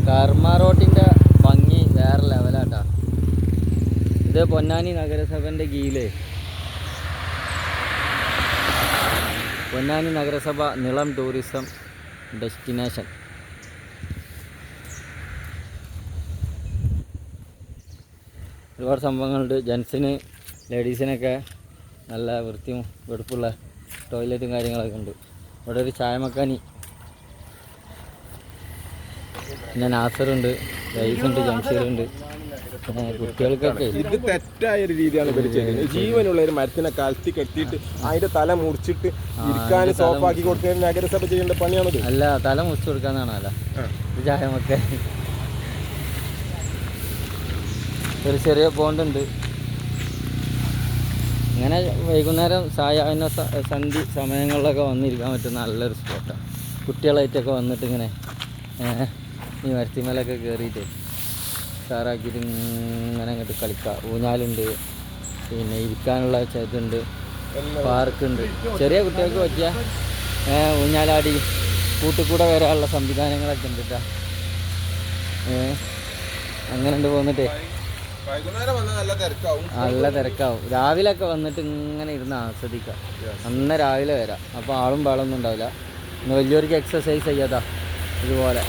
കർമ്മ റോട്ടിൻ്റെ ഭംഗി വേറെ ലെവലാട്ടാ. ഇത് പൊന്നാനി നഗരസഭൻ്റെ കീഴിൽ പൊന്നാനി നഗരസഭ നിളം ടൂറിസം ഡെസ്റ്റിനേഷൻ. ഒരുപാട് സംഭവങ്ങളുണ്ട്. ജെൻസിന് ലേഡീസിനൊക്കെ നല്ല വൃത്തിയും വെടുപ്പുള്ള ടോയ്ലറ്റും കാര്യങ്ങളൊക്കെ ഉണ്ട്. ഇവിടെ ഒരു ചായമക്കാനി, പിന്നെ നാസറുണ്ട്, റൈസുണ്ട്, ജംഷീറുണ്ട്. കുട്ടികൾക്കൊക്കെ ഇത് തെറ്റായ ഒരു രീതിയാണ് ഇവർ ചെയ്യുന്നത്. ജീവനുള്ള ഒരു മരത്തിനെ കലത്തി കെട്ടിയിട്ട് അതിന്റെ തല മുറിച്ചിട്ട് ഇരിക്കാൻ സോഫാക്കി കൊടുക്കുന്ന നഗരസഭ ചെയ്യേണ്ട പണിയാണത്. അല്ല, തല മുറിച്ചു കൊടുക്കാന്നാണ്. അല്ല, ഇത് ചായമക്കാനി. ഒരു ചെറിയ പോണ്ടുണ്ട്. ഇങ്ങനെ വൈകുന്നേരം സായാഹ്ന സന്ധി സമയങ്ങളിലൊക്കെ വന്നിരിക്കാൻ പറ്റുന്ന നല്ലൊരു സ്പോട്ടാണ്. കുട്ടികളായിട്ടൊക്കെ വന്നിട്ട് ഇങ്ങനെ ഈ മരത്തിമേലൊക്കെ കയറിയിട്ട് സാറാക്കിയിട്ട് ഇങ്ങനെ അങ്ങോട്ട് കളിക്കാം. ഊഞ്ഞാലുണ്ട്, പിന്നെ ഇരിക്കാനുള്ള ഇതുണ്ട്, പാർക്കുണ്ട്. ചെറിയ കുട്ടികൾക്ക് പറ്റിയ ഊഞ്ഞാലാടി കൂട്ടിക്കൂടെ വരാനുള്ള സംവിധാനങ്ങളൊക്കെ ഉണ്ട് കേട്ടോ. അങ്ങനെ ഉണ്ട് പോന്നിട്ട് നല്ല തിരക്കാവും. രാവിലെയൊക്കെ വന്നിട്ട് ഇങ്ങനെ ഇരുന്ന് ആസ്വദിക്കാം. അന്ന് രാവിലെ വരാം. അപ്പോൾ ആളും പാളൊന്നും ഉണ്ടാവില്ല. വലിയൊരു എക്സസൈസ് ചെയ്യാതാ ഇതുപോലെ.